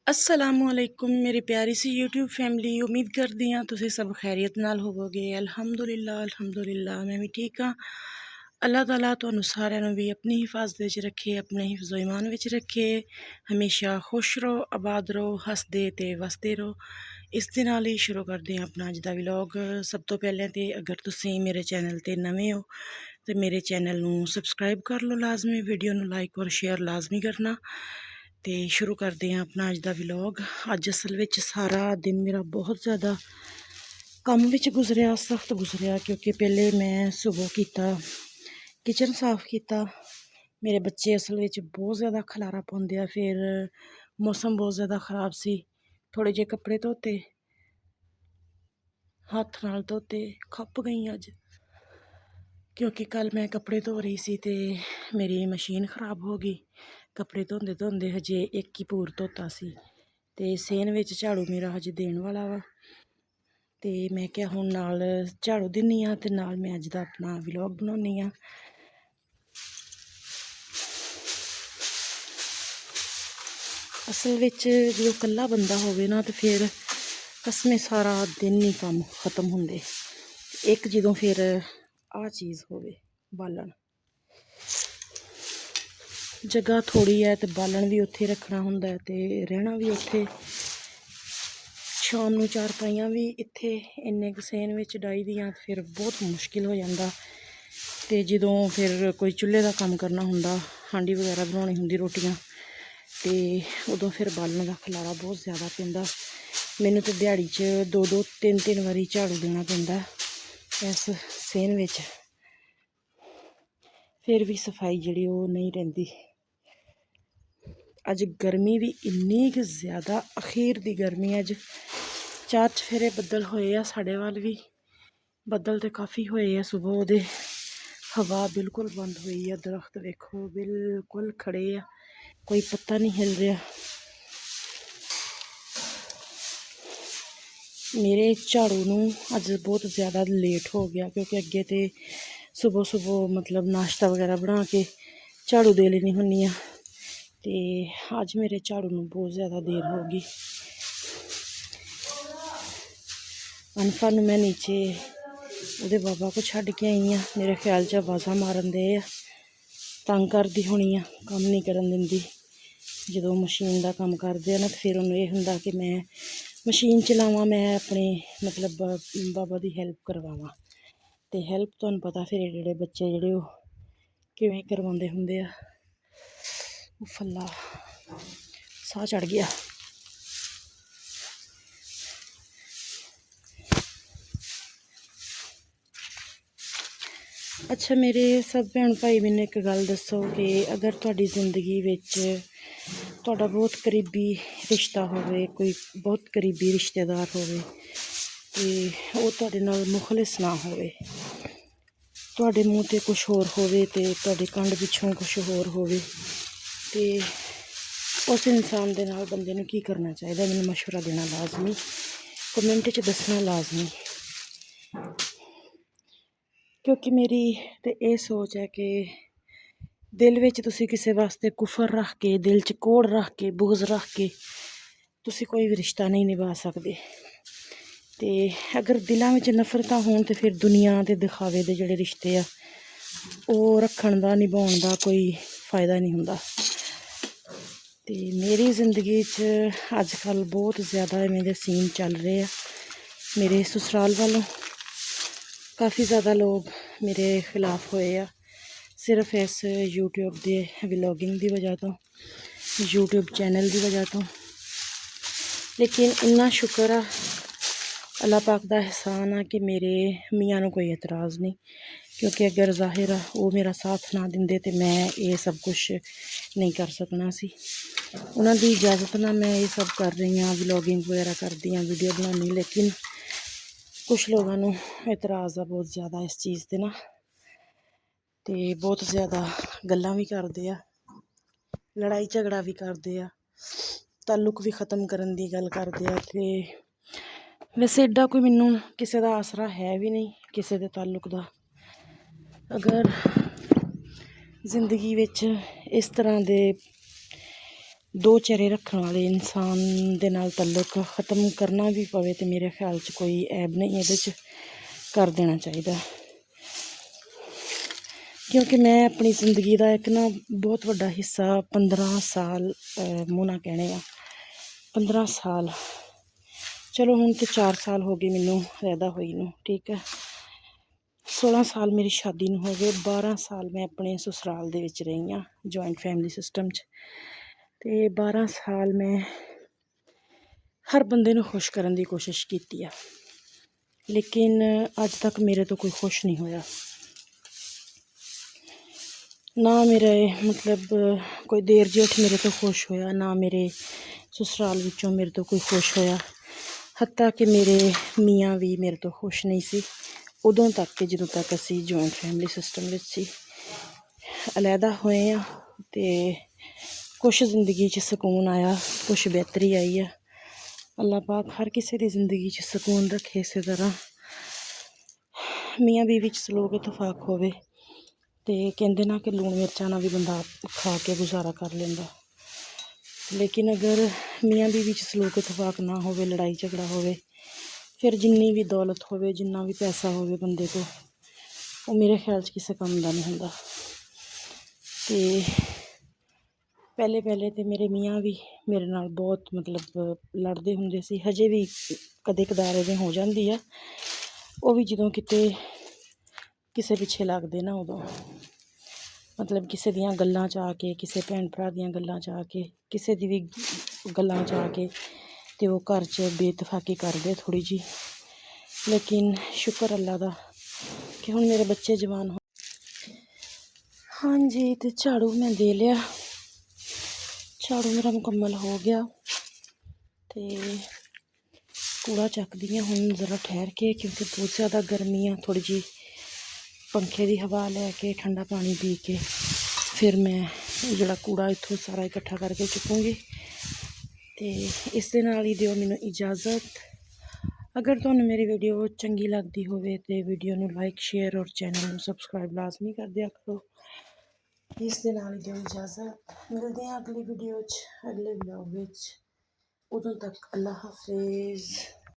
असलामुअलैकुम मेरी प्यारी सी YouTube family. उम्मीद करदी हाँ तुसीं सब खैरियत नाल होवोगे। अल्हम्दुलिल्लाह मैं भी ठीक हाँ। अल्लाह ताला तुहानूं सारिਆਂ ਨੂੰ भी अपनी हिफाजत विच रखे, अपने हिफ्ज़ो ईमान विच रखे। हमेशा खुश रहो, आबाद रहो, हसदे ते वसदे रहो। इस दे नाल ही शुरू करते हैं अपना अज दा व्लॉग। सब तो पहले तो अगर तुसीं मेरे चैनल ते नवें हो तो मेरे चैनल नूं सबसक्राइब कर लो लाजमी, वीडियो नूं लाइक और शेयर लाजमी करना। तो शुरू करते हैं अपना अज का व्लॉग। अज असल में सारा दिन मेरा बहुत ज़्यादा काम विच गुजरिया, सख्त गुजरिया, क्योंकि पहले मैं सुबह किया किचन साफ किया। मेरे बच्चे असल में बहुत ज़्यादा खलारा पाउंदे आ। फिर मौसम बहुत ज़्यादा ख़राब सी, थोड़े जे कपड़े धोते, हथ नाल धोते, खप गई अज, क्योंकि कल मैं कपड़े धो रही सी ते मेरी मशीन खराब हो गई। कपड़े धोंदे धोंदे हजे एक ही पूर धोता सी ते सेन विच झाड़ू मेरा हजे देण वाला वा। ते मैं क्या हुण नाल झाड़ू दिन्नी आं ते नाल मैं अज दा अपना व्लॉग बनाउणी आं। असल विच जो कल्ला बंदा होवे ना ते फिर कसमें सारा दिन नहीं काम खत्म हुंदे। एक जदों फिर आ चीज़ होवे बालन, जगह थोड़ी है तो बालन भी उत्थे रखना हुंदा है ते रहना भी उत्थे। शाम नूं चारपाइयां भी इत्थे इन्ने क सेन विच डाई दियां, फिर बहुत मुश्किल हो जांदा। ते जदों फिर कोई चुल्हे दा काम करना हुंदा, हांडी वगैरह बनाउणी हुंदी रोटियां, ते उदों फिर बालन दा खलारा बहुत ज़्यादा पैंदा। मैनूं तो दिहाड़ी च दो दो तीन तीन वारी झाड़ू देना पैंदा इस सेन विच, फिर भी सफाई जिहड़ी ओह नहीं रहिंदी। अज गर्मी भी इन्नी क ज़्यादा, अखीर दी गर्मी। अज चार चफेरे बदल होए आ साढ़े वाल भी, बदल तो काफ़ी होए आ सुबह दे। हवा बिल्कुल बंद हुई है, दरख्त वेखो बिल्कुल खड़े आ, कोई पत्ता नहीं हिल रहा। मेरे झाड़ू नूं अज बहुत ज़्यादा लेट हो गया, क्योंकि अगे तो सुबह सुबह मतलब नाश्ता वगैरह बना के झाड़ू दे लेनी हुन्नी आ, ते अज मेरे झाड़ू नूं बहुत ज़्यादा देर हो गई। अनफा नूं मैं नीचे उहदे बाबा को छड्ड के आई हाँ। मेरे ख्याल च आवाज़ां मारन दे आ, तंग करदी होनी आ, कम नहीं करन दिंदी। जदों मशीन दा काम करदे आ ना, फिर उन्हें यह हुंदा कि मैं मशीन चलावां, मैं अपने मतलब बाबा दी हैल्प करवावां। ते हैल्प तुहानूं पता फिर एड्डे एड्डे बच्चे जेह्ड़े ओह् किवें करवांदे हुंदे आ। फल्ला साह चढ़ गया। अच्छा मेरे सब भैन भाई, मैनूं एक गल दस्सो कि अगर तुहाडी जिंदगी विच तुहाडा बहुत करीबी रिश्ता होवे, कोई बहुत करीबी रिश्तेदार होवे, ते ओह तुहाडे नाल मुखलिस ना होवे, तुहाडे मूँह ते कुछ होर होवे ते तुहाडे कंड पिछों कुछ होर होवे, ते उस इंसान दे नाल बंदे नूं की करना चाहिदा? मैनूं मशवरा देना लाजमी, कमेंट च दस्सना लाजमी। क्योंकि मेरी तो यह सोच है कि दिल विच तुसी किसी वास्ते कुफर रख के, दिल च कोड़ रख के, बुगज रख के तुसी कोई भी रिश्ता नहीं निभा सकते। ते अगर दिलों में नफरत होण तो फिर दुनिया के दिखावे दे जिहड़े रिश्ते आ ओह रखण दा, निभाउण दा कोई फायदा नहीं हुंदा। ते मेरी जिंदगी च अजकल बहुत ज़्यादा इवें दे सीन चल रहे हैं। मेरे ससुराल वालों काफ़ी ज़्यादा लोग मेरे खिलाफ होए आ, सिर्फ इस यूट्यूब के व्लॉगिंग की वजह तो, यूट्यूब चैनल की वजह तो। लेकिन इन्ना शुक्र आ, अल्लाह पाक दा एहसान आ कि मेरे मियाँ नूं कोई एतराज़ नहीं, क्योंकि अगर ज़ाहिर आ वो मेरा साथ ना दिंदे तो मैं ये सब कुछ नहीं कर सकना सी। उन्हां दी इजाज़त नाल मैं ये सब कर रही हाँ, व्लॉगिंग वगैरह करदी हाँ, वीडियो बनानी। लेकिन कुछ लोगों नूं एतराज़ आ बहुत ज़्यादा इस चीज़ ते ना, ते बहुत ज़्यादा गल्लां भी करदे आ, लड़ाई झगड़ा भी करदे आ, ताल्लुक भी ख़त्म करन दी गल करदे आ। ते वैसे एड्डा कोई मैनूं किसी दा आसरा है भी नहीं किसी दे ताल्लुक दा। अगर जिंदगी विच इस तरह दे ਦੋ ਚਿਹਰੇ ਰੱਖਣ ਵਾਲੇ ਇਨਸਾਨ ਦੇ ਨਾਲ ਤਾਲੁਕ ਖ਼ਤਮ ਕਰਨਾ ਵੀ ਪਵੇ ਤੇ ਮੇਰੇ ਖਿਆਲ 'ਚ ਕੋਈ ਐਬ ਨਹੀਂ ਇਹਦੇ 'ਚ, ਕਰ ਦੇਣਾ ਚਾਹੀਦਾ। ਕਿਉਂਕਿ ਮੈਂ ਆਪਣੀ ਜ਼ਿੰਦਗੀ ਦਾ ਇੱਕ ਨਾ ਬਹੁਤ ਵੱਡਾ ਹਿੱਸਾ 15 ਸਾਲ ਮੂੰਹ ਨਾਲ ਕਹਿਣੇ ਆ 15 ਸਾਲ, ਚਲੋ ਹੁਣ ਤਾਂ 4 ਸਾਲ ਹੋ ਗਏ ਮੈਨੂੰ ਪੈਦਾ ਹੋਈ ਨੂੰ, ਠੀਕ ਹੈ। 16 ਸਾਲ ਮੇਰੀ ਸ਼ਾਦੀ ਨੂੰ ਹੋ ਗਏ, 12 ਸਾਲ ਮੈਂ ਆਪਣੇ ਸਸੁਰਾਲ ਦੇ ਵਿੱਚ ਰਹੀ ਹਾਂ ਜੁਆਇੰਟ ਫੈਮਿਲੀ ਸਿਸਟਮ 'ਚ, ਅਤੇ 12 ਸਾਲ ਮੈਂ ਹਰ ਬੰਦੇ ਨੂੰ ਖੁਸ਼ ਕਰਨ ਦੀ ਕੋਸ਼ਿਸ਼ ਕੀਤੀ ਆ, ਲੇਕਿਨ ਅੱਜ ਤੱਕ ਮੇਰੇ ਤੋਂ ਕੋਈ ਖੁਸ਼ ਨਹੀਂ ਹੋਇਆ। ਨਾ ਮੇਰੇ ਮਤਲਬ ਕੋਈ ਦੇਰ ਜੇਠ ਮੇਰੇ ਤੋਂ ਖੁਸ਼ ਹੋਇਆ, ਨਾ ਮੇਰੇ ਸਸੁਰਾਲ ਵਿੱਚੋਂ ਮੇਰੇ ਤੋਂ ਕੋਈ ਖੁਸ਼ ਹੋਇਆ, ਹੱਤਾਂ ਕਿ ਮੇਰੇ ਮੀਆਂ ਵੀ ਮੇਰੇ ਤੋਂ ਖੁਸ਼ ਨਹੀਂ ਸੀ ਉਦੋਂ ਤੱਕ ਕਿ ਜਦੋਂ ਤੱਕ ਅਸੀਂ ਜੁਆਇੰਟ ਫੈਮਿਲੀ ਸਿਸਟਮ ਵਿੱਚ ਸੀ। ਅਲੱਗਾ ਹੋਏ ਹਾਂ ਅਤੇ ਕੁਛ ਜ਼ਿੰਦਗੀ 'ਚ ਸਕੂਨ ਆਇਆ, ਕੁਛ ਬਿਹਤਰੀ ਆਈ ਆ। ਅੱਲਾਹ ਪਾਕ ਹਰ ਕਿਸੇ ਦੀ ਜ਼ਿੰਦਗੀ 'ਚ ਸਕੂਨ ਰੱਖੇ। ਇਸੇ ਤਰ੍ਹਾਂ ਮੀਆਂ ਬੀਵੀ 'ਚ ਸਲੂਕ ਇਤਫਾਕ ਹੋਵੇ ਅਤੇ ਕਹਿੰਦੇ ਨਾ ਕਿ ਲੂਣ ਮਿਰਚਾਂ ਨਾਲ ਵੀ ਬੰਦਾ ਖਾ ਕੇ ਗੁਜ਼ਾਰਾ ਕਰ ਲੈਂਦਾ, ਲੇਕਿਨ ਅਗਰ ਮੀਆਂ ਬੀਵੀ 'ਚ ਸਲੂਕ ਇਤਫਾਕ ਨਾ ਹੋਵੇ, ਲੜਾਈ ਝਗੜਾ ਹੋਵੇ, ਫਿਰ ਜਿੰਨੀ ਵੀ ਦੌਲਤ ਹੋਵੇ, ਜਿੰਨਾ ਵੀ ਪੈਸਾ ਹੋਵੇ ਬੰਦੇ ਕੋਲ, ਉਹ ਮੇਰੇ ਖਿਆਲ 'ਚ ਕਿਸੇ ਕੰਮ ਦਾ ਨਹੀਂ ਹੁੰਦਾ। ਅਤੇ ਪਹਿਲੇ ਤਾਂ ਮੇਰੇ ਮੀਆਂ ਵੀ ਮੇਰੇ ਨਾਲ ਬਹੁਤ ਮਤਲਬ ਲੜਦੇ ਹੁੰਦੇ ਸੀ, ਹਜੇ ਵੀ ਕਦੇ ਕਦਾਰ ਐਵੇਂ ਹੋ ਜਾਂਦੀ ਆ, ਉਹ ਵੀ ਜਦੋਂ ਕਿਤੇ ਕਿਸੇ ਪਿੱਛੇ ਲੱਗਦੇ ਨਾ ਉਦੋਂ, ਮਤਲਬ ਕਿਸੇ ਦੀਆਂ ਗੱਲਾਂ 'ਚ ਆ ਕੇ, ਕਿਸੇ ਭੈਣ ਭਰਾ ਦੀਆਂ ਗੱਲਾਂ 'ਚ ਆ ਕੇ, ਕਿਸੇ ਦੀ ਵੀ ਗੱਲਾਂ 'ਚ ਆ ਕੇ ਅਤੇ ਉਹ ਘਰ 'ਚ ਬੇਇਤਫਾਕੀ ਕਰਦੇ ਥੋੜ੍ਹੀ ਜਿਹੀ। ਲੇਕਿਨ ਸ਼ੁਕਰ ਅੱਲਾ ਦਾ ਕਿ ਹੁਣ ਮੇਰੇ ਬੱਚੇ ਜਵਾਨ ਹੋ। ਹਾਂਜੀ, ਅਤੇ ਝਾੜੂ ਮੈਂ ਦੇ ਲਿਆ, ਝਾੜੂ ਮੇਰਾ ਮੁਕੰਮਲ ਹੋ ਗਿਆ, ਅਤੇ ਕੂੜਾ ਚੱਕਦੀ ਹਾਂ ਹੁਣ ਜ਼ਰਾ ਠਹਿਰ ਕੇ, ਕਿਉਂਕਿ ਬਹੁਤ ਜ਼ਿਆਦਾ ਗਰਮੀ ਆ। ਥੋੜ੍ਹੀ ਜਿਹੀ ਪੰਖੇ ਦੀ ਹਵਾ ਲੈ ਕੇ, ਠੰਡਾ ਪਾਣੀ ਪੀ ਕੇ, ਫਿਰ ਮੈਂ ਜਿਹੜਾ ਕੂੜਾ ਇੱਥੋਂ ਸਾਰਾ ਇਕੱਠਾ ਕਰਕੇ ਚੁੱਕੂੰਗੀ। ਅਤੇ ਇਸ ਦੇ ਨਾਲ ਹੀ ਦਿਓ ਮੈਨੂੰ ਇਜਾਜ਼ਤ। ਅਗਰ ਤੁਹਾਨੂੰ ਮੇਰੀ ਵੀਡੀਓ ਚੰਗੀ ਲੱਗਦੀ ਹੋਵੇ ਤਾਂ ਵੀਡੀਓ ਨੂੰ ਲਾਈਕ, ਸ਼ੇਅਰ ਔਰ ਚੈਨਲ ਨੂੰ ਸਬਸਕ੍ਰਾਈਬ ਲਾਜ਼ਮੀ ਕਰ ਦਿਆ ਕਰੋ। ਇਸ ਦੇ ਨਾਲ ਹੀ ਦਿਓ ਇਜਾਜ਼ਤ। ਮਿਲਦੇ ਹਾਂ ਅਗਲੀ ਵੀਡੀਓ 'ਚ, ਅਗਲੇ ਵਲੌਗ ਵਿੱਚ। ਉਦੋਂ ਤੱਕ ਅੱਲਾ ਹਾਫਿਜ਼।